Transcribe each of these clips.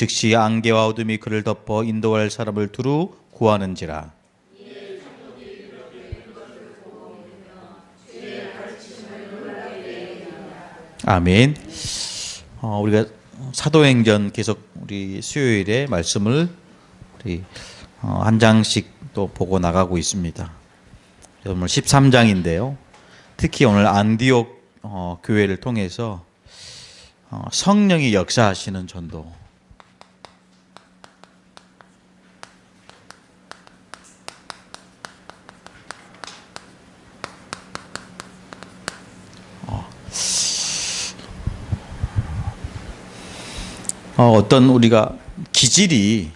즉시 안개와 어둠이 그를 덮어 인도할 사람을 두루 구하는지라. 아멘. 우리가 사도행전 계속 우리 수요일에 말씀을 우리 한 장씩 또 보고 나가고 있습니다. 오늘 13장인데요. 특히 오늘 안디옥 교회를 통해서 성령이 역사하시는 전도. 어떤 우리가 기질이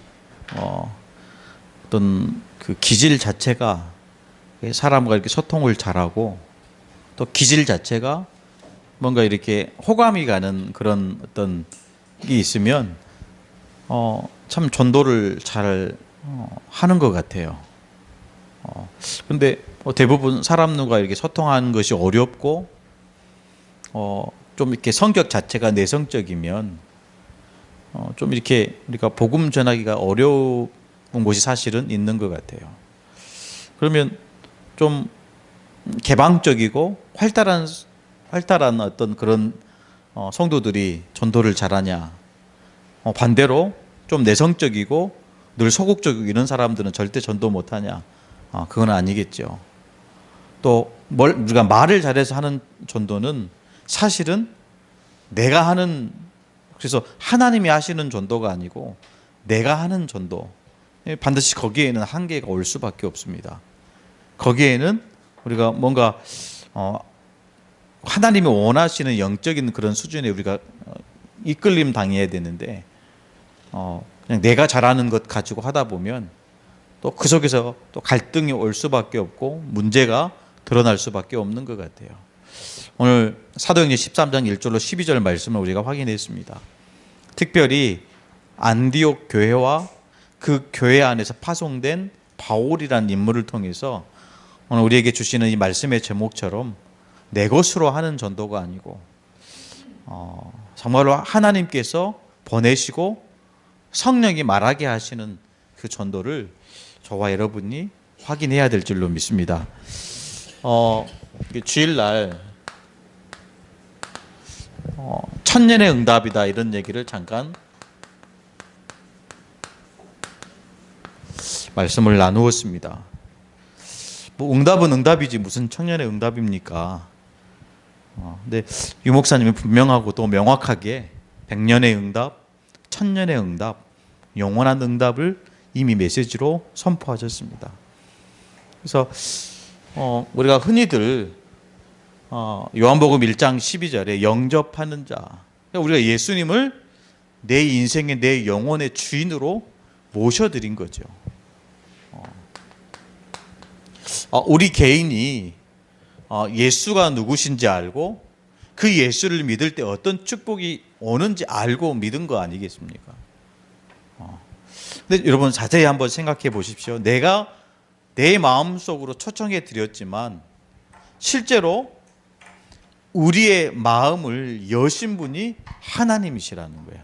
어떤 그 기질 자체가 사람과 이렇게 소통을 잘하고 또 기질 자체가 뭔가 이렇게 호감이 가는 그런 어떤 게 있으면 참 전도를 잘 하는 것 같아요. 근데 대부분 사람들과 이렇게 소통하는 것이 어렵고 좀 이렇게 성격 자체가 내성적이면 좀 이렇게 우리가 복음 전하기가 어려운 곳이 사실은 있는 것 같아요. 그러면 좀 개방적이고 활달한 어떤 그런 성도들이 전도를 잘하냐? 반대로 좀 내성적이고 늘 소극적이고 이런 사람들은 절대 전도 못하냐? 그건 아니겠죠. 또 우리가 말을 잘해서 하는 전도는 사실은 내가 하는, 그래서 하나님이 하시는 전도가 아니고 내가 하는 전도, 반드시 거기에는 한계가 올 수밖에 없습니다. 거기에는 우리가 뭔가 하나님이 원하시는 영적인 그런 수준에 우리가 이끌림 당해야 되는데 그냥 내가 잘하는 것 가지고 하다 보면 또 그 속에서 또 갈등이 올 수밖에 없고 문제가 드러날 수밖에 없는 것 같아요. 오늘 사도행전 13장 1절로 12절 말씀을 우리가 확인했습니다. 특별히 안디옥 교회와 그 교회 안에서 파송된 바울이라는 인물을 통해서 오늘 우리에게 주시는 이 말씀의 제목처럼 내 것으로 하는 전도가 아니고 정말로 하나님께서 보내시고 성령이 말하게 하시는 그 전도를 저와 여러분이 확인해야 될 줄로 믿습니다. 주일날 천년의 응답이다 이런 얘기를 잠깐 말씀을 나누었습니다. 뭐 응답은 응답이지 무슨 천년의 응답입니까? 근데 유 목사님은 분명하고 또 명확하게 100년의 응답, 천년의 응답, 영원한 응답을 이미 메시지로 선포하셨습니다. 그래서 우리가 흔히들 요한복음 1장 12절에 영접하는 자, 우리가 예수님을 내 인생의 내 영혼의 주인으로 모셔드린 거죠. 우리 개인이 예수가 누구신지 알고 그 예수를 믿을 때 어떤 축복이 오는지 알고 믿은 거 아니겠습니까? 근데 여러분 자세히 한번 생각해 보십시오. 내가 내 마음속으로 초청해 드렸지만 실제로 우리의 마음을 여신 분이 하나님이시라는 거예요.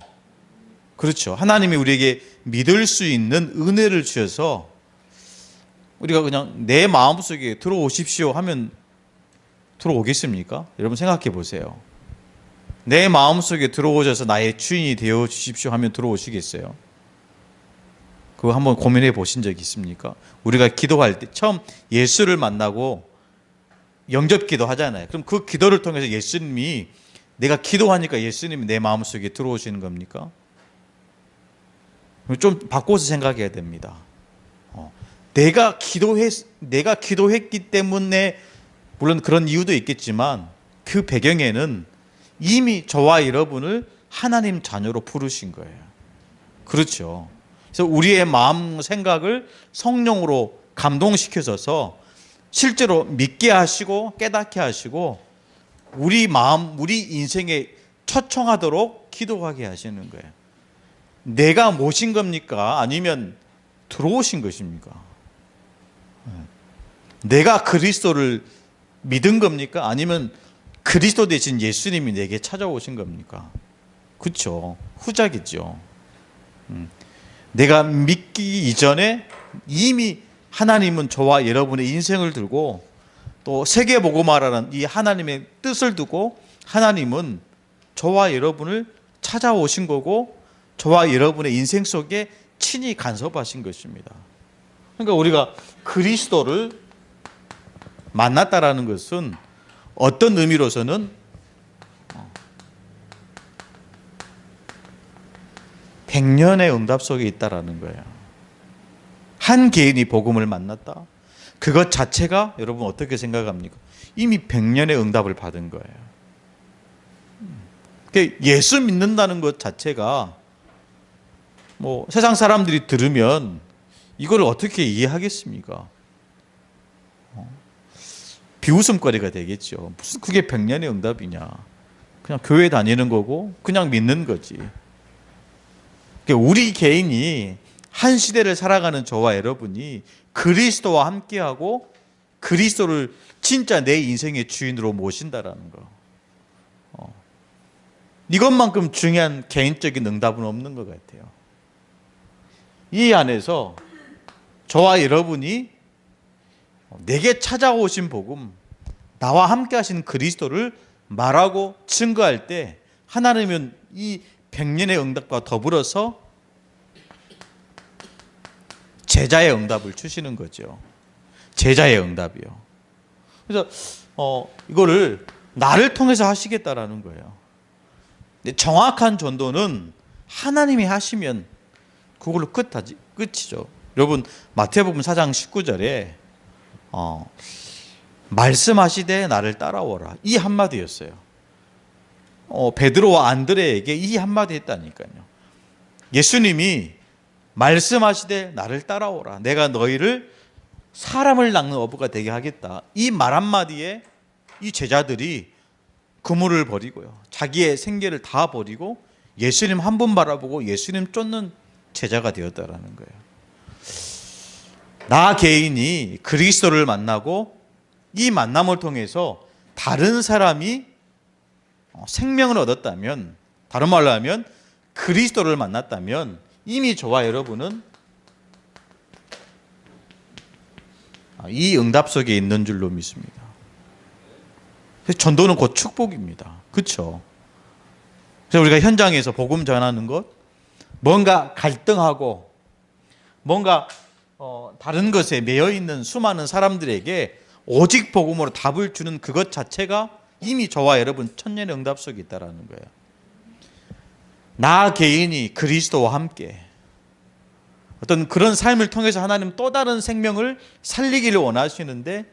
그렇죠. 하나님이 우리에게 믿을 수 있는 은혜를 주셔서 우리가 그냥 내 마음속에 들어오십시오 하면 들어오겠습니까? 여러분 생각해 보세요. 내 마음속에 들어오셔서 나의 주인이 되어 주십시오 하면 들어오시겠어요? 그거 한번 고민해 보신 적 있습니까? 우리가 기도할 때 처음 예수를 만나고 영접 기도 하잖아요. 그럼 그 기도를 통해서 예수님이, 내가 기도하니까 예수님이 내 마음속에 들어오시는 겁니까? 좀 바꿔서 생각해야 됩니다. 내가 기도했기 때문에, 물론 그런 이유도 있겠지만 그 배경에는 이미 저와 여러분을 하나님 자녀로 부르신 거예요. 그렇죠. 그래서 우리의 마음 생각을 성령으로 감동시켜줘서 실제로 믿게 하시고 깨닫게 하시고 우리 마음, 우리 인생에 초청하도록 기도하게 하시는 거예요. 내가 모신 겁니까? 아니면 들어오신 것입니까? 내가 그리스도를 믿은 겁니까? 아니면 그리스도 대신 예수님이 내게 찾아오신 겁니까? 그렇죠. 후자겠죠. 내가 믿기 이전에 이미 하나님은 저와 여러분의 인생을 두고 또 세계복음화라는 이 하나님의 뜻을 두고 하나님은 저와 여러분을 찾아오신 거고 저와 여러분의 인생 속에 친히 간섭하신 것입니다. 그러니까 우리가 그리스도를 만났다라는 것은 어떤 의미로서는 백년의 응답 속에 있다라는 거예요. 한 개인이 복음을 만났다. 그것 자체가 여러분 어떻게 생각합니까? 이미 백년의 응답을 받은 거예요. 예수 믿는다는 것 자체가 뭐 세상 사람들이 들으면 이걸 어떻게 이해하겠습니까? 비웃음거리가 되겠죠. 무슨 그게 백년의 응답이냐. 그냥 교회 다니는 거고 그냥 믿는 거지. 우리 개인이 한 시대를 살아가는 저와 여러분이 그리스도와 함께하고 그리스도를 진짜 내 인생의 주인으로 모신다라는 거. 이것만큼 중요한 개인적인 응답은 없는 것 같아요. 이 안에서 저와 여러분이 내게 찾아오신 복음, 나와 함께 하신 그리스도를 말하고 증거할 때 하나님은 이 백년의 응답과 더불어서 제자의 응답을 주시는 거죠. 제자의 응답이요. 그래서 이거를 나를 통해서 하시겠다라는 거예요. 근데 정확한 전도는 하나님이 하시면 그걸로 끝이죠. 여러분 마태복음 4장 19절에 말씀하시되 나를 따라오라 이 한마디였어요. 베드로와 안드레에게 이 한마디 했다니까요. 예수님이 말씀하시되 나를 따라오라 내가 너희를 사람을 낚는 어부가 되게 하겠다. 이 말 한마디에 이 제자들이 그물을 버리고요. 자기의 생계를 다 버리고 예수님 한 분 바라보고 예수님 쫓는 제자가 되었다라는 거예요. 나 개인이 그리스도를 만나고 이 만남을 통해서 다른 사람이 생명을 얻었다면, 다른 말로 하면 그리스도를 만났다면 이미 저와 여러분은 이 응답 속에 있는 줄로 믿습니다. 그래서 전도는 곧 축복입니다. 그렇죠? 그래서 우리가 현장에서 복음 전하는 것, 뭔가 갈등하고 뭔가 다른 것에 매여 있는 수많은 사람들에게 오직 복음으로 답을 주는 그것 자체가 이미 저와 여러분 천년의 응답 속에 있다라는 거예요. 나 개인이 그리스도와 함께 어떤 그런 삶을 통해서 하나님 또 다른 생명을 살리기를 원하시는데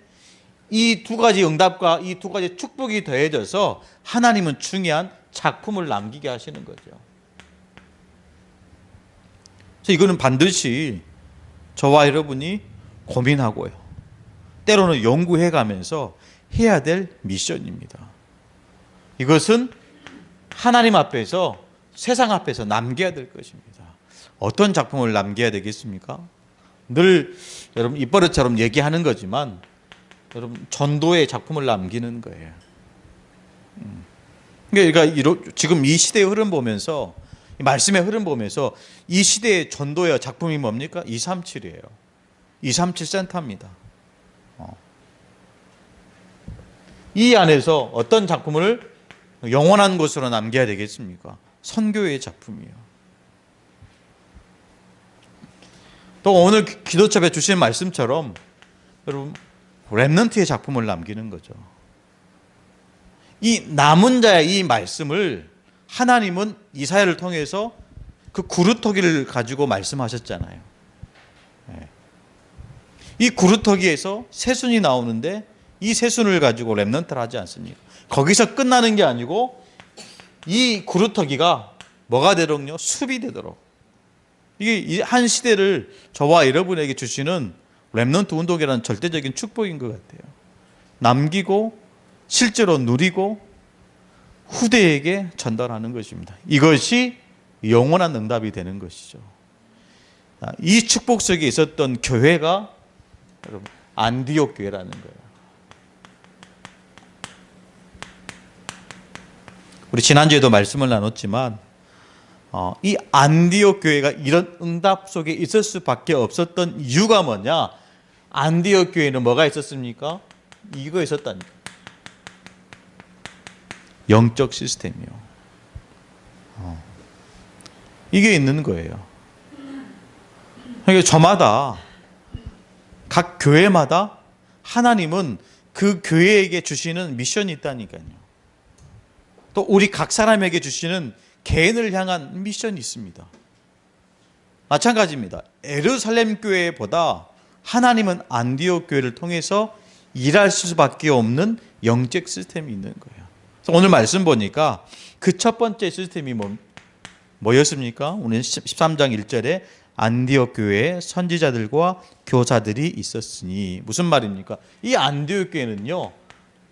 이 두 가지 응답과 이 두 가지 축복이 더해져서 하나님은 중요한 작품을 남기게 하시는 거죠. 그래서 이거는 반드시 저와 여러분이 고민하고요. 때로는 연구해 가면서 해야 될 미션입니다. 이것은 하나님 앞에서 세상 앞에서 남겨야 될 것입니다. 어떤 작품을 남겨야 되겠습니까? 늘 여러분 입버릇처럼 얘기하는 거지만 여러분 전도의 작품을 남기는 거예요. 그러니까 지금 이 시대의 흐름 보면서 말씀의 흐름 보면서 이 시대의 전도의 작품이 뭡니까? 237이에요. 237 센터입니다. 이 안에서 어떤 작품을 영원한 것으로 남겨야 되겠습니까? 선교의 작품이에요. 또 오늘 기도첩에 주신 말씀처럼 여러분 렘넌트의 작품을 남기는 거죠. 이 남은 자의 이 말씀을 하나님은 이사야를 통해서 그 구루터기를 가지고 말씀하셨잖아요. 이 구루터기에서 새순이 나오는데 이 새순을 가지고 렘넌트를 하지 않습니까? 거기서 끝나는 게 아니고 이 구루터기가 뭐가 되도록요? 숲이 되도록. 이게 한 시대를 저와 여러분에게 주시는 렘넌트 운동이라는 절대적인 축복인 것 같아요. 남기고 실제로 누리고 후대에게 전달하는 것입니다. 이것이 영원한 응답이 되는 것이죠. 이 축복 속에 있었던 교회가 여러분 안디옥 교회라는 거예요. 우리 지난주에도 말씀을 나눴지만 이 안디옥 교회가 이런 응답 속에 있을 수밖에 없었던 이유가 뭐냐? 안디옥 교회는 뭐가 있었습니까? 이거 있었다니까. 영적 시스템이요. 이게 있는 거예요. 그러니까 저마다, 각 교회마다 하나님은 그 교회에게 주시는 미션이 있다니까요. 또 우리 각 사람에게 주시는 개인을 향한 미션이 있습니다. 마찬가지입니다. 예루살렘 교회보다 하나님은 안디옥 교회를 통해서 일할 수밖에 없는 영적 시스템이 있는 거예요. 그래서 오늘 말씀 보니까 그 첫 번째 시스템이 뭐였습니까? 오늘 13장 1절에 안디옥 교회에 선지자들과 교사들이 있었으니, 무슨 말입니까? 이 안디옥 교회는요,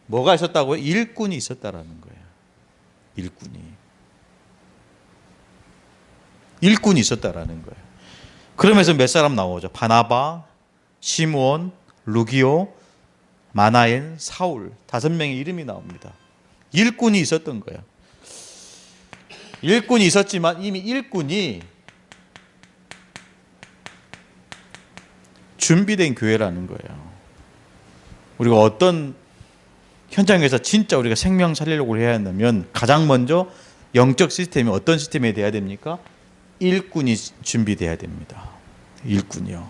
뭐가 있었다고요? 일꾼이 있었다라는 거예요. 일꾼이 있었다라는 거예요. 그러면서 몇 사람 나오죠? 바나바, 시므온, 루기오, 마나엔, 사울, 5명의 이름이 나옵니다. 일꾼이 있었던 거예요. 일꾼이 있었지만 이미 일꾼이 준비된 교회라는 거예요. 우리가 어떤 현장에서 진짜 우리가 생명 살리려고 해야 한다면 가장 먼저 영적 시스템이 어떤 시스템이 돼야 됩니까? 일꾼이 준비돼야 됩니다. 일꾼이요.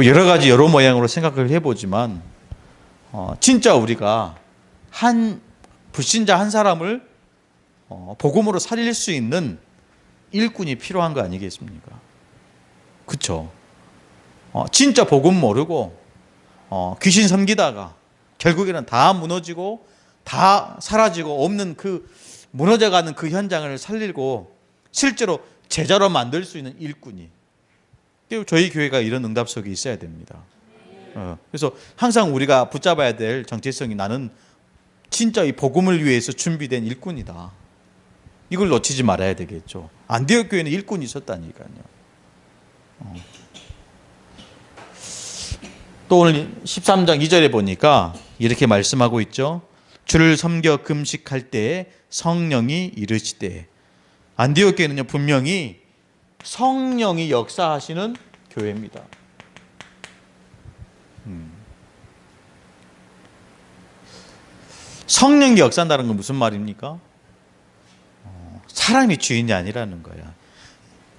여러 가지 여러 모양으로 생각을 해보지만 진짜 우리가 한 불신자 한 사람을 복음으로 살릴 수 있는 일꾼이 필요한 거 아니겠습니까? 그렇죠? 진짜 복음 모르고 귀신 섬기다가 결국에는 다 무너지고 다 사라지고 없는 그 무너져가는 그 현장을 살리고 실제로 제자로 만들 수 있는 일꾼이, 저희 교회가 이런 응답 속에 있어야 됩니다. 그래서 항상 우리가 붙잡아야 될 정체성이, 나는 진짜 이 복음을 위해서 준비된 일꾼이다. 이걸 놓치지 말아야 되겠죠. 안디옥 교회는 일꾼이 있었다니까요. 또 오늘 13장 2절에 보니까 이렇게 말씀하고 있죠. 주를 섬겨 금식할 때에 성령이 이르시되. 안디옥 교회는요, 분명히 성령이 역사하시는 교회입니다. 성령이 역사한다는 건 무슨 말입니까? 사람이 주인이 아니라는 거야.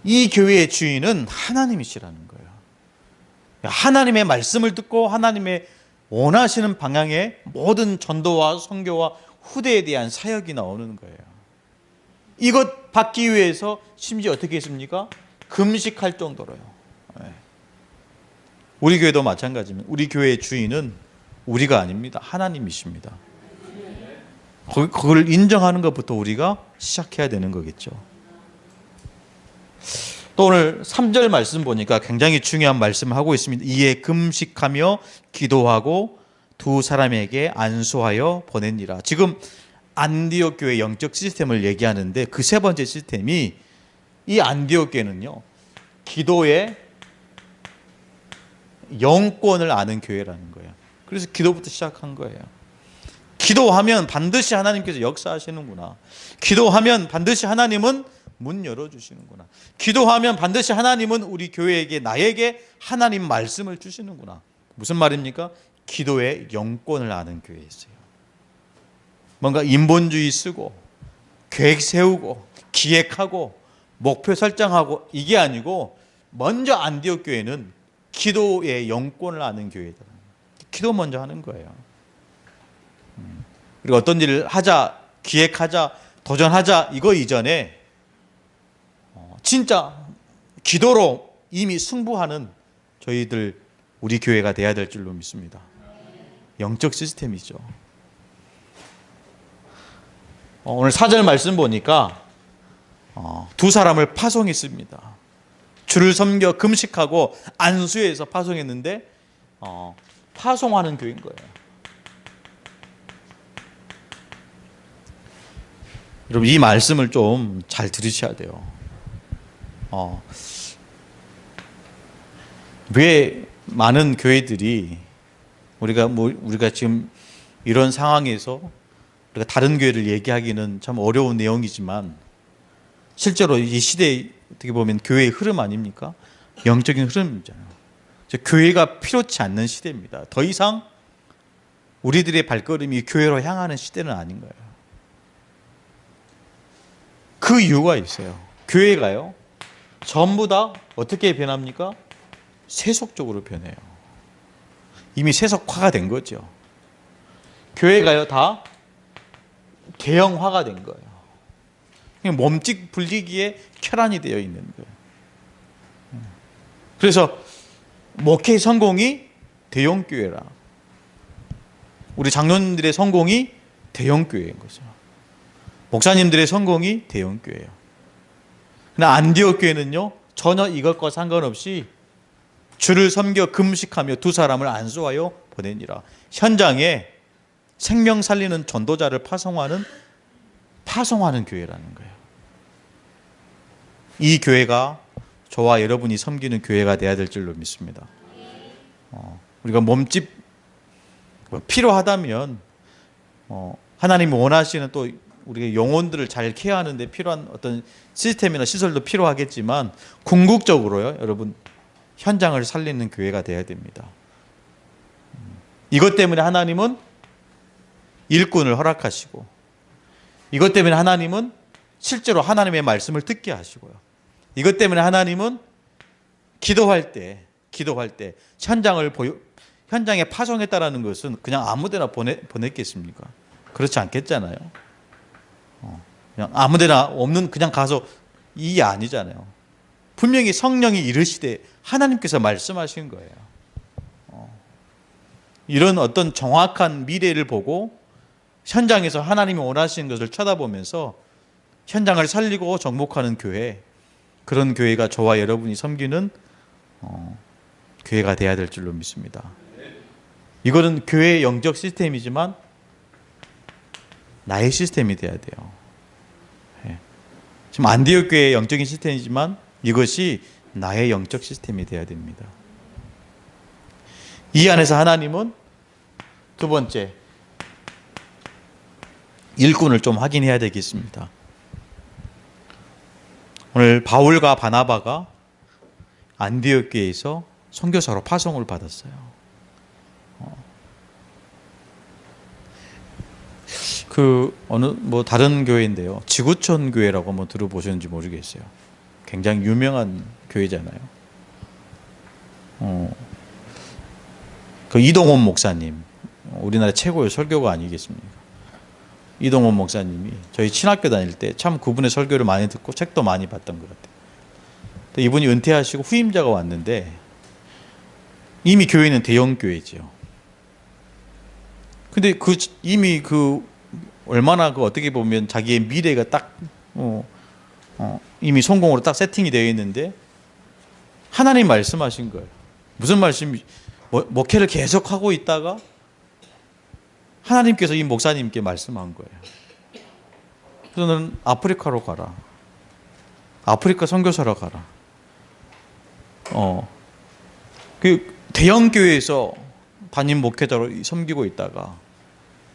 이 교회의 주인은 하나님이시라는 거예요. 하나님의 말씀을 듣고 하나님의 원하시는 방향의 모든 전도와 선교와 후대에 대한 사역이 나오는 거예요. 이것 받기 위해서 심지어 어떻게 했습니까? 금식할 정도로요. 우리 교회도 마찬가지입니다. 우리 교회의 주인은 우리가 아닙니다. 하나님이십니다. 그걸 인정하는 것부터 우리가 시작해야 되는 거겠죠. 또 오늘 3절 말씀 보니까 굉장히 중요한 말씀을 하고 있습니다. 이에 금식하며 기도하고 두 사람에게 안수하여 보내니라. 지금 안디옥 교회 영적 시스템을 얘기하는데 그 세 번째 시스템이, 이 안디옥 교회는요, 기도의 영권을 아는 교회라는 거예요. 그래서 기도부터 시작한 거예요. 기도하면 반드시 하나님께서 역사하시는구나. 기도하면 반드시 하나님은 문 열어주시는구나. 기도하면 반드시 하나님은 우리 교회에게, 나에게 하나님 말씀을 주시는구나. 무슨 말입니까? 기도의 영권을 아는 교회였어요. 뭔가 인본주의 쓰고 계획 세우고 기획하고 목표 설정하고 이게 아니고, 먼저 안디옥 교회는 기도의 영권을 아는 교회다. 기도 먼저 하는 거예요. 그리고 어떤 일을 하자, 기획하자, 도전하자, 이거 이전에 진짜 기도로 이미 승부하는 저희들, 우리 교회가 돼야 될 줄로 믿습니다. 영적 시스템이죠. 오늘 4절 말씀 보니까 두 사람을 파송했습니다. 주를 섬겨 금식하고 안수해서 파송했는데 파송하는 교회인 거예요. 여러분, 이 말씀을 좀 잘 들으셔야 돼요. 왜 많은 교회들이 우리가 지금 이런 상황에서 우리가 다른 교회를 얘기하기는 참 어려운 내용이지만 실제로 이 시대에 어떻게 보면 교회의 흐름 아닙니까? 영적인 흐름이잖아요. 교회가 필요치 않는 시대입니다. 더 이상 우리들의 발걸음이 교회로 향하는 시대는 아닌 거예요. 그 이유가 있어요. 교회가요, 전부 다 어떻게 변합니까? 세속적으로 변해요. 이미 세속화가 된 거죠. 교회가요, 다 개형화가 된 거예요. 그냥 몸짓 불리기에 혈안이 되어 있는 거예요. 그래서 목회 성공이 대형교회라. 우리 장로님들의 성공이 대형교회인 거죠. 목사님들의 성공이 대형교회예요. 그러나 안디옥 교회는요, 전혀 이것과 상관없이 주를 섬겨 금식하며 두 사람을 안수하여 보내니라. 현장에 생명 살리는 전도자를 파송하는 교회라는 거예요. 이 교회가 저와 여러분이 섬기는 교회가 되어야 될 줄로 믿습니다. 우리가 몸집 필요하다면 하나님이 원하시는 또 우리가 영혼들을 잘 케어하는 데 필요한 어떤 시스템이나 시설도 필요하겠지만 궁극적으로요, 여러분, 현장을 살리는 교회가 되어야 됩니다. 이것 때문에 하나님은 일꾼을 허락하시고, 이것 때문에 하나님은 실제로 하나님의 말씀을 듣게 하시고요, 이것 때문에 하나님은 기도할 때 현장에 파송했다라는 것은 그냥 아무데나 보냈겠습니까? 그렇지 않겠잖아요. 그냥 아무데나 없는 그냥 가서 이게 아니잖아요. 분명히 성령이 이르시되 하나님께서 말씀하신 거예요. 이런 어떤 정확한 미래를 보고 현장에서 하나님이 원하시는 것을 쳐다보면서 현장을 살리고 정복하는 교회, 그런 교회가 저와 여러분이 섬기는 교회가 되어야 될 줄로 믿습니다. 이거는 교회의 영적 시스템이지만 나의 시스템이 되어야 돼요. 지금 안디옥 교회의 영적인 시스템이지만 이것이 나의 영적 시스템이 되어야 됩니다. 이 안에서 하나님은 두 번째, 일꾼을 좀 확인해야 되겠습니다. 오늘 바울과 바나바가 안디옥 교회에서 선교사로 파송을 받았어요. 다른 교회인데요, 지구촌 교회라고 한번 들어보셨는지 모르겠어요. 굉장히 유명한 교회잖아요. 그 이동원 목사님, 우리나라 최고의 설교가 아니겠습니까? 이동원 목사님이 저희 친학교 다닐 때 참 그분의 설교를 많이 듣고 책도 많이 봤던 것 같아요. 이분이 은퇴하시고 후임자가 왔는데 이미 교회는 대형 교회지요. 근데 이미 얼마나 어떻게 보면 자기의 미래가 딱 이미 성공으로 딱 세팅이 되어 있는데 하나님 말씀하신 거예요. 무슨 말씀이? 목회를 계속 하고 있다가 하나님께서 이 목사님께 말씀한 거예요. 그래서 너는 아프리카로 가라. 아프리카 선교사로 가라. 그 대형 교회에서 담임 목회자로 섬기고 있다가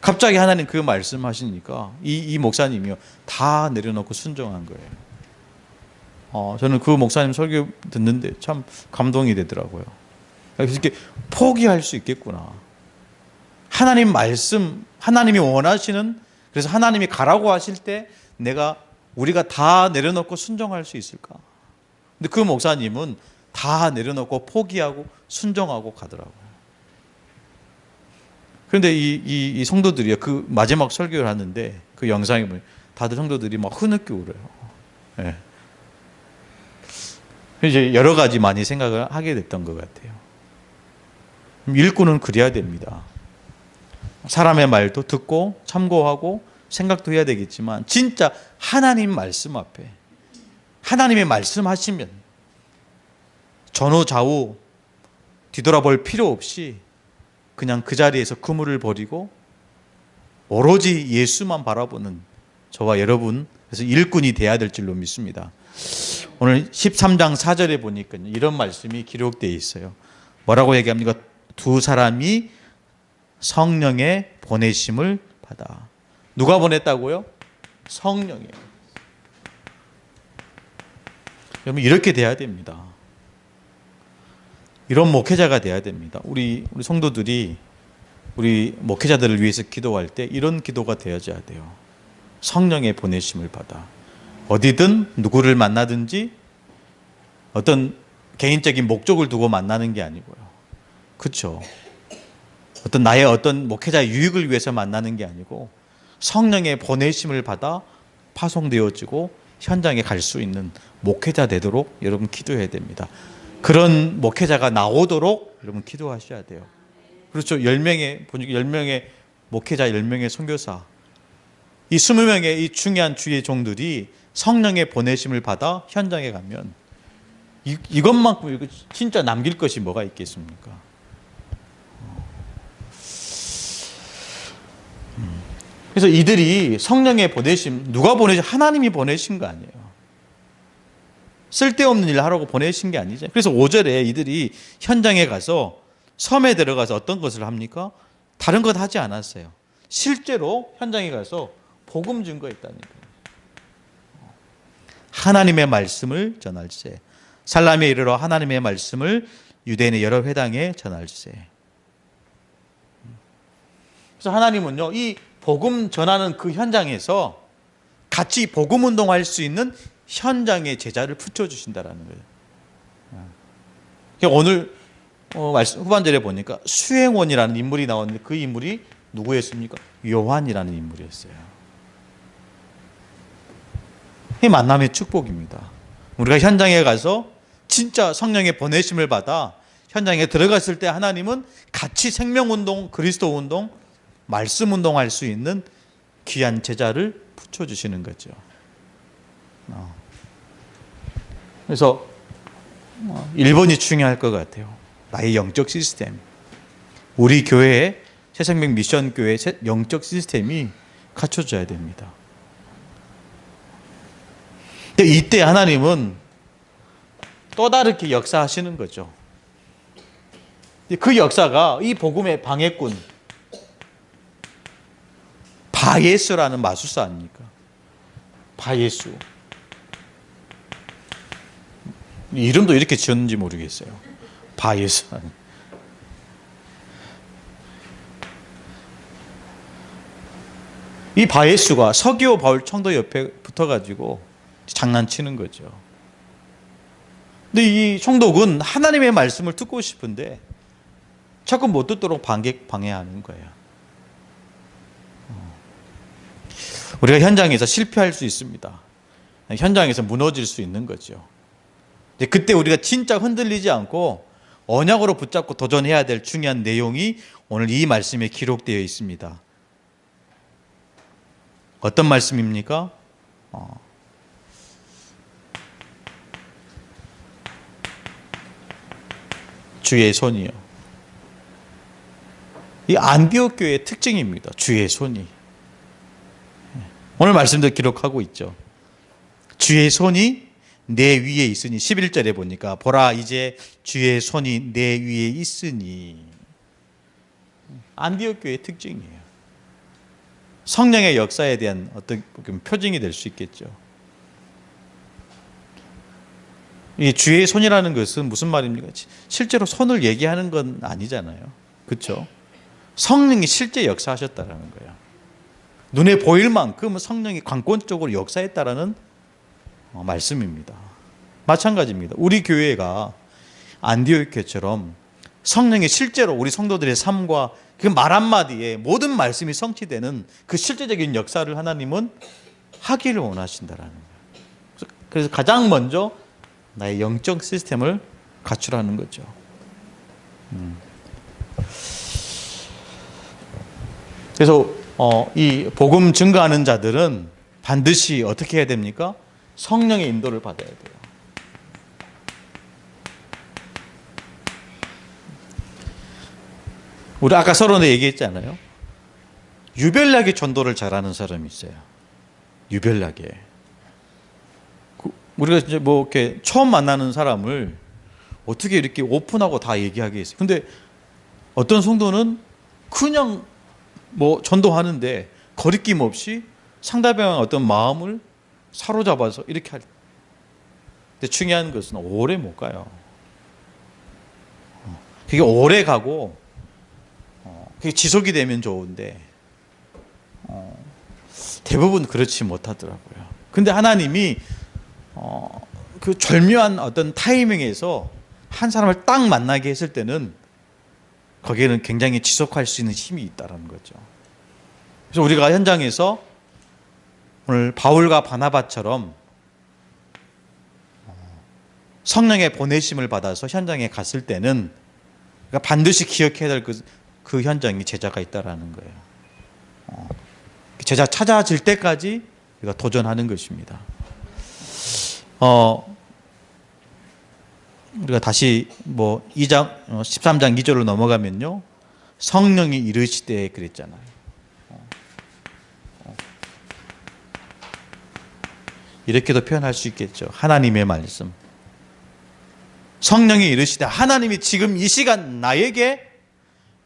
갑자기 하나님 그 말씀하시니까 이 목사님이요, 다 내려놓고 순종한 거예요. 저는 그 목사님 설교 듣는데 참 감동이 되더라고요. 그래서 이렇게 포기할 수 있겠구나. 하나님 말씀, 하나님이 원하시는, 그래서 하나님이 가라고 하실 때 우리가 다 내려놓고 순종할 수 있을까? 근데 그 목사님은 다 내려놓고 포기하고 순종하고 가더라고요. 그런데 이 성도들이요, 그 마지막 설교를 하는데 그 영상에 보면 다들 성도들이 막 흐느껴 울어요. 네. 이제 여러 가지 많이 생각을 하게 됐던 것 같아요. 일꾼은 그래야 됩니다. 사람의 말도 듣고 참고하고 생각도 해야 되겠지만 진짜 하나님 말씀 앞에 하나님의 말씀하시면 전후 좌우 뒤돌아볼 필요 없이 그냥 그 자리에서 그물을 버리고 오로지 예수만 바라보는 저와 여러분, 그래서 일꾼이 돼야 될 줄로 믿습니다. 오늘 13장 4절에 보니까 이런 말씀이 기록되어 있어요. 뭐라고 얘기합니까? 두 사람이 성령의 보내심을 받아. 누가 보냈다고요? 성령이에요. 여러분 이렇게 돼야 됩니다. 이런 목회자가 돼야 됩니다. 우리 성도들이 우리 목회자들을 위해서 기도할 때 이런 기도가 되어져야 돼요. 성령의 보내심을 받아 어디든 누구를 만나든지 어떤 개인적인 목적을 두고 만나는 게 아니고요. 그렇죠. 나의 어떤 목회자의 유익을 위해서 만나는 게 아니고 성령의 보내심을 받아 파송되어지고 현장에 갈 수 있는 목회자 되도록 여러분 기도해야 됩니다. 그런 목회자가 나오도록 여러분 기도하셔야 돼요. 그렇죠. 10명의 목회자, 10명의 선교사, 이 20명의 이 중요한 주의 종들이 성령의 보내심을 받아 현장에 가면 이것만큼 진짜 남길 것이 뭐가 있겠습니까? 그래서 이들이 성령의 보내심, 누가 보내신? 하나님이 보내신 거 아니에요. 쓸데없는 일 하라고 보내신 게 아니죠. 그래서 5절에 이들이 현장에 가서 섬에 들어가서 어떤 것을 합니까? 다른 것 하지 않았어요. 실제로 현장에 가서 복음 증거했다는 거예요. 하나님의 말씀을 전할세. 살람에 이르러 하나님의 말씀을 유대인의 여러 회당에 전할세. 그래서 하나님은요, 이 복음 전하는 그 현장에서 같이 복음 운동할 수 있는 현장의 제자를 붙여주신다라는 거예요. 오늘 말씀 후반절에 보니까 수행원이라는 인물이 나왔는데 그 인물이 누구였습니까? 요한이라는 인물이었어요. 이 만남의 축복입니다. 우리가 현장에 가서 진짜 성령의 보내심을 받아 현장에 들어갔을 때 하나님은 같이 생명운동, 그리스도운동, 말씀운동 할 수 있는 귀한 제자를 붙여주시는 거죠. 그래서 1번이 중요할 것 같아요. 나의 영적 시스템. 우리 교회의 새생명 미션 교회의 영적 시스템이 갖춰져야 됩니다. 근데 이때 하나님은 또 다르게 역사하시는 거죠. 그 역사가 이 복음의 방해꾼 바예수라는 마술사 아닙니까? 바예수. 이름도 이렇게 지었는지 모르겠어요. 바예수. 이 바예수가 서기오 바울 청도 옆에 붙어가지고 장난치는 거죠. 근데 이 총독은 하나님의 말씀을 듣고 싶은데 자꾸 못 듣도록 방해하는 거예요. 우리가 현장에서 실패할 수 있습니다. 현장에서 무너질 수 있는 거죠. 그때 우리가 진짜 흔들리지 않고 언약으로 붙잡고 도전해야 될 중요한 내용이 오늘 이 말씀에 기록되어 있습니다. 어떤 말씀입니까? 주의 손이요. 이 안디옥 교회의 특징입니다. 주의 손이. 오늘 말씀도 기록하고 있죠. 주의 손이 내 위에 있으니 11절에 보니까 보라 이제 주의 손이 내 위에 있으니. 안디옥 교회의 특징이에요. 성령의 역사에 대한 어떤 표징이 될 수 있겠죠. 이 주의 손이라는 것은 무슨 말입니까? 실제로 손을 얘기하는 건 아니잖아요. 그렇죠? 성령이 실제 역사하셨다는 거예요. 눈에 보일 만큼 성령이 관건적으로 역사했다라는 말씀입니다. 마찬가지입니다. 우리 교회가 안디옥 교회처럼 성령이 실제로 우리 성도들의 삶과 그 말 한마디에 모든 말씀이 성취되는 그 실제적인 역사를 하나님은 하기를 원하신다라는 거예요. 그래서 가장 먼저 나의 영적 시스템을 갖추라는 거죠. 그래서 이 복음 증거하는 자들은 반드시 어떻게 해야 됩니까? 성령의 인도를 받아야 돼요. 우리 아까 서론에 얘기했잖아요. 유별나게 전도를 잘하는 사람이 있어요. 유별나게. 우리가 이제 뭐 이렇게 처음 만나는 사람을 어떻게 이렇게 오픈하고 다 얘기하겠어요. 근데 어떤 성도는 그냥 뭐 전도하는데 거리낌 없이 상대방의 어떤 마음을 사로잡아서 이렇게 할 때. 근데 중요한 것은 오래 못 가요. 그게 오래 가고 그게 지속이 되면 좋은데 대부분 그렇지 못하더라고요. 근데 하나님이 그 절묘한 어떤 타이밍에서 한 사람을 딱 만나게 했을 때는 거기에는 굉장히 지속할 수 있는 힘이 있다는 거죠. 그래서 우리가 현장에서 오늘 바울과 바나바처럼 성령의 보내심을 받아서 현장에 갔을 때는 반드시 기억해야 될 그 현장이 제자가 있다라는 거예요. 제자 찾아질 때까지 우리가 도전하는 것입니다. 우리가 다시 13장 2절로 넘어가면요. 성령이 이르시되 그랬잖아요. 이렇게도 표현할 수 있겠죠. 하나님의 말씀. 성령이 이르시되 하나님이 지금 이 시간 나에게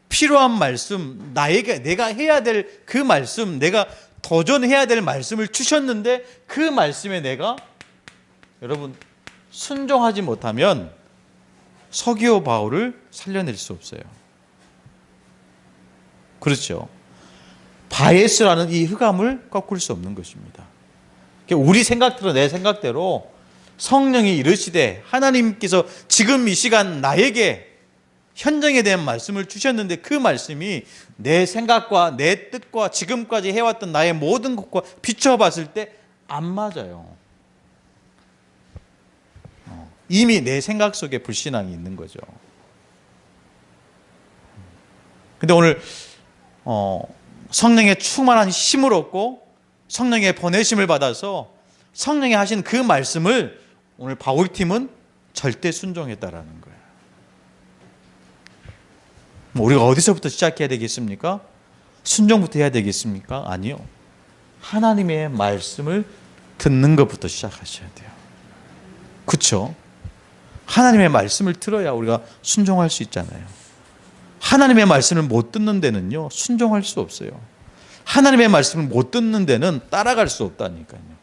필요한 말씀, 나에게 내가 해야 될 그 말씀, 내가 도전해야 될 말씀을 주셨는데 그 말씀에 내가 여러분 순종하지 못하면 서기오 바울을 살려낼 수 없어요. 그렇죠. 바에스라는 이 흑암을 꺾을 수 없는 것입니다. 우리 생각대로 내 생각대로 성령이 이르시되 하나님께서 지금 이 시간 나에게 현장에 대한 말씀을 주셨는데 그 말씀이 내 생각과 내 뜻과 지금까지 해왔던 나의 모든 것과 비춰봤을 때 안 맞아요. 이미 내 생각 속에 불신앙이 있는 거죠. 근데 오늘 성령의 충만한 힘을 얻고 성령의 보내심을 받아서 성령이 하신 그 말씀을 오늘 바울팀은 절대 순종했다라는 거예요. 우리가 어디서부터 시작해야 되겠습니까? 순종부터 해야 되겠습니까? 아니요. 하나님의 말씀을 듣는 것부터 시작하셔야 돼요. 그렇죠? 하나님의 말씀을 들어야 우리가 순종할 수 있잖아요. 하나님의 말씀을 못 듣는 데는요, 순종할 수 없어요. 하나님의 말씀을 못 듣는 데는 따라갈 수 없다니까요.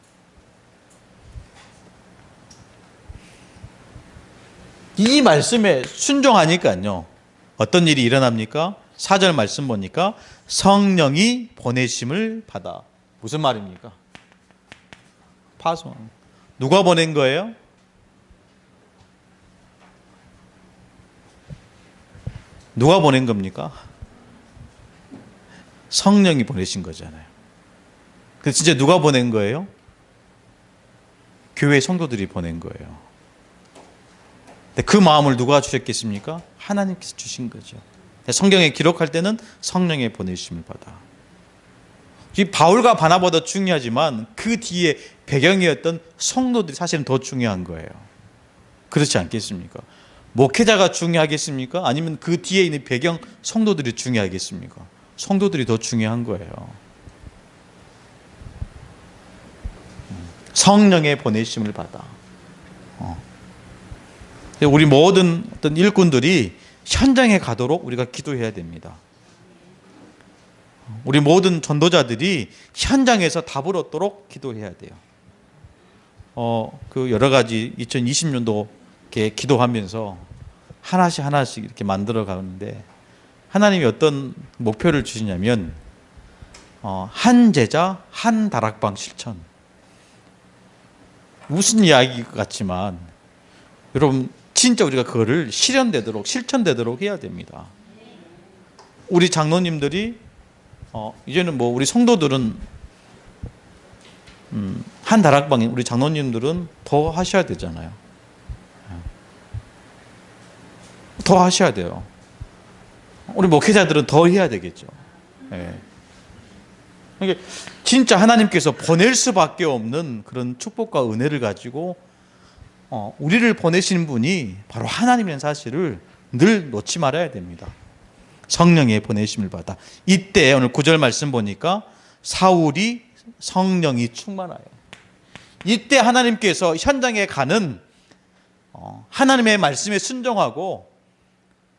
이 말씀에 순종하니까요, 어떤 일이 일어납니까? 4절 말씀 보니까 성령이 보내심을 받아. 무슨 말입니까? 파송. 누가 보낸 거예요? 누가 보낸 겁니까? 성령이 보내신 거잖아요. 그래서 진짜 누가 보낸 거예요? 교회 성도들이 보낸 거예요. 근데 그 마음을 누가 주셨겠습니까? 하나님께서 주신 거죠. 성경에 기록할 때는 성령의 보내심을 받아. 이 바울과 바나바도 중요하지만 그 뒤에 배경이었던 성도들이 사실은 더 중요한 거예요. 그렇지 않겠습니까? 목회자가 중요하겠습니까? 아니면 그 뒤에 있는 배경 성도들이 중요하겠습니까? 성도들이 더 중요한 거예요. 성령의 보내심을 받아. 우리 모든 어떤 일꾼들이 현장에 가도록 우리가 기도해야 됩니다. 우리 모든 전도자들이 현장에서 답을 얻도록 기도해야 돼요. 그 여러 가지 2020년도 이렇게 기도하면서 하나씩 이렇게 만들어 가는데 하나님이 어떤 목표를 주시냐면 한 제자 한 다락방 실천. 무슨 이야기 같지만 여러분 진짜 우리가 그거를 실천되도록 해야 됩니다. 우리 장로님들이 이제는 우리 성도들은 한 다락방에 우리 장로님들은 더 하셔야 되잖아요. 더 하셔야 돼요. 우리 목회자들은 더 해야 되겠죠. 그러니까 진짜 하나님께서 보낼 수밖에 없는 그런 축복과 은혜를 가지고 우리를 보내신 분이 바로 하나님이라는 사실을 늘 놓지 말아야 됩니다. 성령의 보내심을 받아. 이때 오늘 9절 말씀 보니까 사울이 성령이 충만하여. 이때 하나님께서 현장에 가는 하나님의 말씀에 순종하고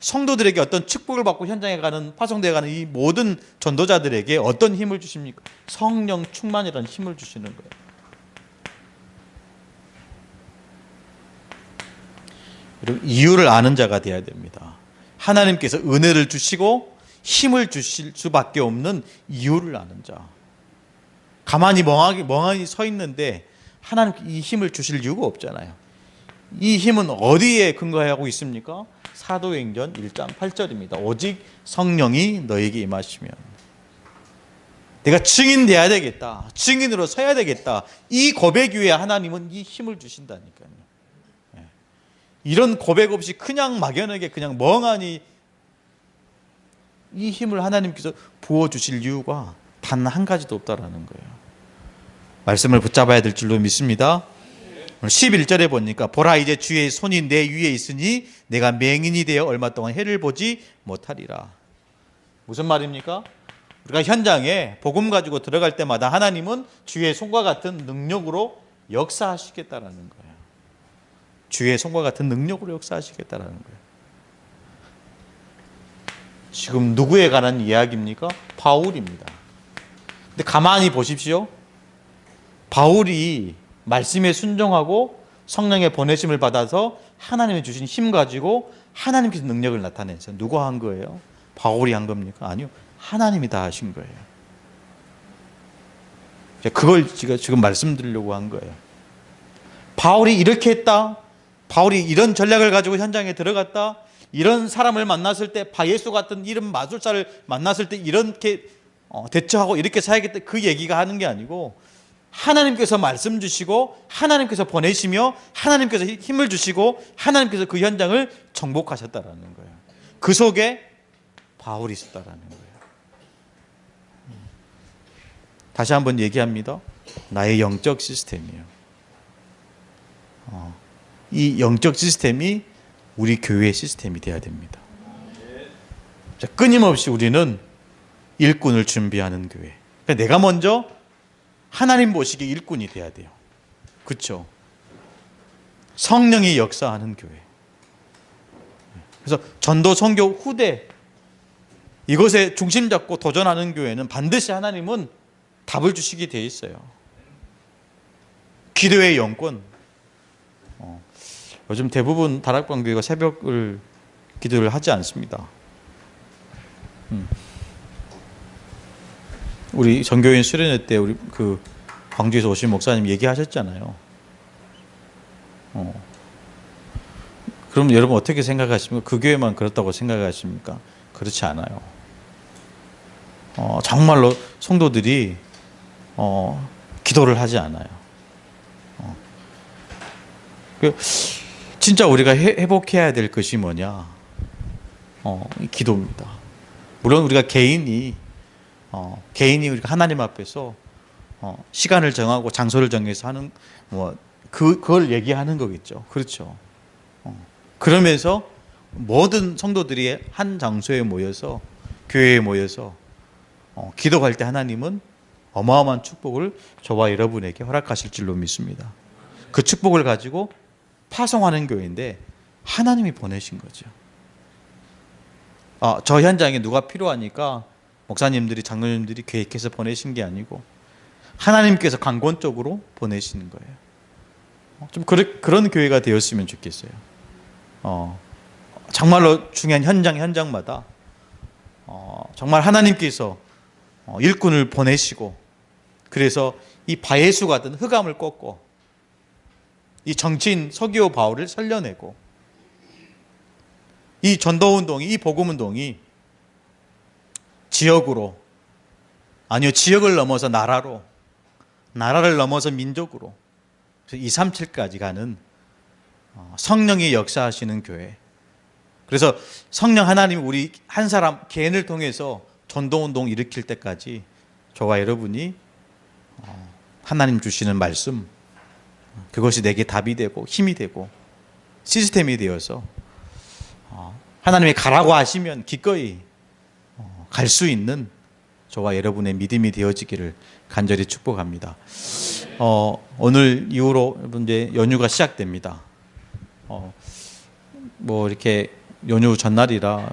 성도들에게 어떤 축복을 받고 현장에 가는 파송되어 가는 이 모든 전도자들에게 어떤 힘을 주십니까? 성령 충만이라는 힘을 주시는 거예요. 여러분, 이유를 아는 자가 되어야 됩니다. 하나님께서 은혜를 주시고 힘을 주실 수밖에 없는 이유를 아는 자. 가만히 멍하니 서 있는데 하나님 이 힘을 주실 이유가 없잖아요. 이 힘은 어디에 근거하고 있습니까? 사도행전 1장 8절입니다. 오직 성령이 너에게 임하시면. 내가 증인 돼야 되겠다. 증인으로 서야 되겠다. 이 고백 위에 하나님은 이 힘을 주신다니까요. 이런 고백 없이 그냥 막연하게 그냥 멍하니 이 힘을 하나님께서 부어주실 이유가 단 한 가지도 없다라는 거예요. 말씀을 붙잡아야 될 줄로 믿습니다. 11절에 보니까 보라 이제 주의 손이 내 위에 있으니 내가 맹인이 되어 얼마 동안 해를 보지 못하리라. 무슨 말입니까? 우리가 현장에 복음 가지고 들어갈 때마다 하나님은 주의 손과 같은 능력으로 역사하시겠다라는 거예요. 주의 손과 같은 능력으로 역사하시겠다라는 거예요. 지금 누구에 관한 이야기입니까? 바울입니다. 근데 가만히 보십시오. 바울이 말씀에 순종하고 성령의 보내심을 받아서 하나님이 주신 힘 가지고 하나님께서 능력을 나타내서 누가 한 거예요? 바울이 한 겁니까? 아니요. 하나님이 다 하신 거예요. 그걸 제가 지금 말씀드리려고 한 거예요. 바울이 이렇게 했다. 바울이 이런 전략을 가지고 현장에 들어갔다. 이런 사람을 만났을 때 바예수 같은 이런 마술사를 만났을 때 이렇게 대처하고 이렇게 사야겠다. 그 얘기가 하는 게 아니고 하나님께서 말씀 주시고 하나님께서 보내시며 하나님께서 힘을 주시고 하나님께서 그 현장을 정복하셨다라는 거예요. 그 속에 바울이 있었다라는 거예요. 다시 한번 얘기합니다. 나의 영적 시스템이에요. 이 영적 시스템이 우리 교회의 시스템이 되어야 됩니다. 자, 끊임없이 우리는 일꾼을 준비하는 교회. 그러니까 내가 먼저 하나님 보시기에 일꾼이 돼야 돼요. 그렇죠? 성령이 역사하는 교회. 그래서 전도, 선교, 후대 이것에 중심 잡고 도전하는 교회는 반드시 하나님은 답을 주시게 돼 있어요. 기도의 영권. 요즘 대부분 다락방교회가 새벽을 기도를 하지 않습니다. 우리 전교인 수련회 때 우리 그 광주에서 오신 목사님 얘기하셨잖아요. 그럼 여러분 어떻게 생각하십니까? 그 교회만 그렇다고 생각하십니까? 그렇지 않아요. 정말로 성도들이 기도를 하지 않아요. 진짜 우리가 회복해야 될 것이 뭐냐? 기도입니다. 물론 우리가 개인이 우리가 하나님 앞에서 시간을 정하고 장소를 정해서 하는 그걸 얘기하는 거겠죠. 그렇죠. 그러면서 모든 성도들이 한 장소에 모여서 교회에 모여서 기도할 때 하나님은 어마어마한 축복을 저와 여러분에게 허락하실 줄로 믿습니다. 그 축복을 가지고 파송하는 교회인데 하나님이 보내신 거죠. 저 현장에 누가 필요하니까 목사님들이 장로님들이 계획해서 보내신 게 아니고 하나님께서 강권적으로 보내시는 거예요. 좀 그런 교회가 되었으면 좋겠어요. 정말로 중요한 현장마다 정말 하나님께서 일꾼을 보내시고 그래서 이 바예수 같은 흑암을 꺾고 이 정치인 서기오 바울을 살려내고 이 전도운동이 이 복음운동이 지역으로 아니요 지역을 넘어서 나라로 나라를 넘어서 민족으로 237까지 가는 성령이 역사하시는 교회. 그래서 성령 하나님이 우리 한 사람 개인을 통해서 전도운동 일으킬 때까지 저와 여러분이 하나님 주시는 말씀 그것이 내게 답이 되고 힘이 되고 시스템이 되어서 하나님이 가라고 하시면 기꺼이 갈 수 있는 저와 여러분의 믿음이 되어지기를 간절히 축복합니다. 오늘 이후로 여러분 이제 연휴가 시작됩니다. 뭐 이렇게 연휴 전날이라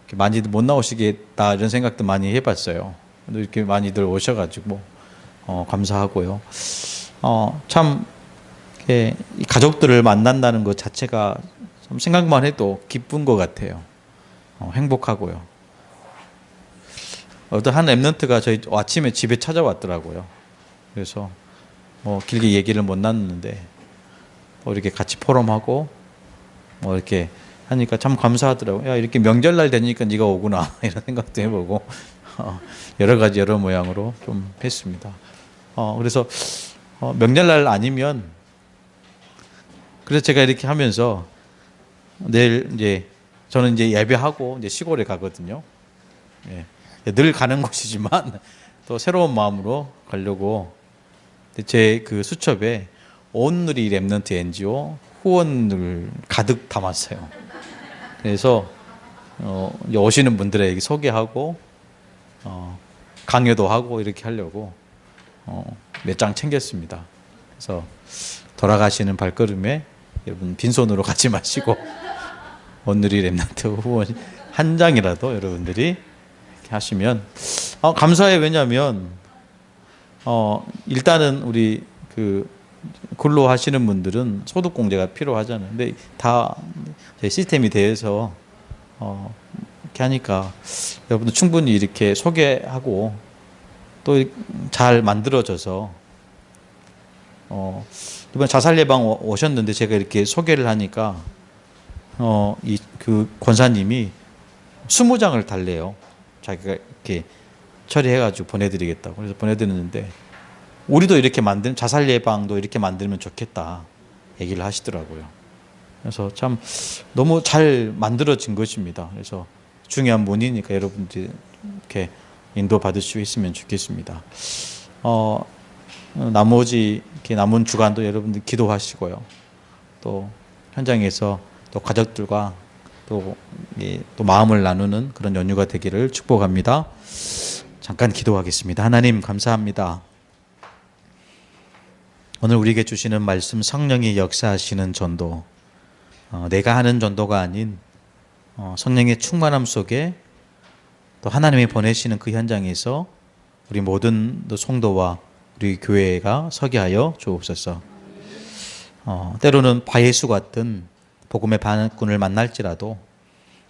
이렇게 많이들 못 나오시겠다 이런 생각도 많이 해봤어요. 이렇게 많이들 오셔가지고 감사하고요. 참 이 가족들을 만난다는 것 자체가 좀 생각만 해도 기쁜 것 같아요. 행복하고요. 어떤 한 랩런트가 저희 아침에 집에 찾아왔더라고요. 그래서 길게 얘기를 못 나눴는데 이렇게 같이 포럼하고 이렇게 하니까 참 감사하더라고요. 야, 이렇게 명절날 되니까 네가 오구나 이런 생각도 해보고 여러 가지 여러 모양으로 좀 했습니다. 그래서 명절날 아니면 그래서 제가 이렇게 하면서 내일 이제 저는 이제 예배하고 이제 시골에 가거든요. 예. 늘 가는 곳이지만 또 새로운 마음으로 가려고 제 그 수첩에 온누리 랩런트 NGO 후원을 가득 담았어요. 그래서 이제 오시는 분들에게 소개하고 강요도 하고 이렇게 하려고 몇 장 챙겼습니다. 그래서 돌아가시는 발걸음에 여러분 빈손으로 가지 마시고 온누리 랩런트 후원 한 장이라도 여러분들이 이렇게 하시면 감사해요. 왜냐하면 일단은 우리 그 근로하시는 분들은 소득공제가 필요하잖아요. 근데 다 시스템이 돼서 이렇게 하니까 여러분들 충분히 이렇게 소개하고 또 잘 만들어져서 이번 자살 예방 오셨는데 제가 이렇게 소개를 하니까 이 그 권사님이 20장을 달래요. 자기가 이렇게 처리해가지고 보내드리겠다고. 그래서 보내드렸는데 우리도 이렇게 만든 자살 예방도 이렇게 만들면 좋겠다 얘기를 하시더라고요. 그래서 참 너무 잘 만들어진 것입니다. 그래서 중요한 문이니까 여러분들이 이렇게 인도 받을 수 있으면 좋겠습니다. 나머지 이렇게 남은 주간도 여러분들 기도하시고요. 또 현장에서 또 가족들과 또 마음을 나누는 그런 연휴가 되기를 축복합니다. 잠깐 기도하겠습니다. 하나님 감사합니다. 오늘 우리에게 주시는 말씀 성령이 역사하시는 전도, 내가 하는 전도가 아닌 성령의 충만함 속에 또 하나님이 보내시는 그 현장에서 우리 모든 성도와 우리 교회가 서게 하여 주옵소서. 때로는 바예수 같은 복음의 반군을 만날지라도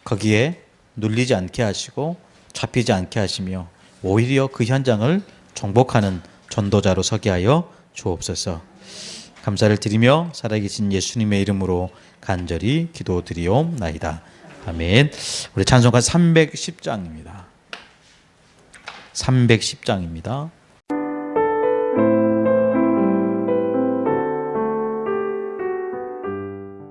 거기에 눌리지 않게 하시고 잡히지 않게 하시며 오히려 그 현장을 정복하는 전도자로 서게 하여 주옵소서. 감사를 드리며 살아계신 예수님의 이름으로 간절히 기도드리옵나이다. 아멘. 우리 찬송가 310장입니다. 310장입니다.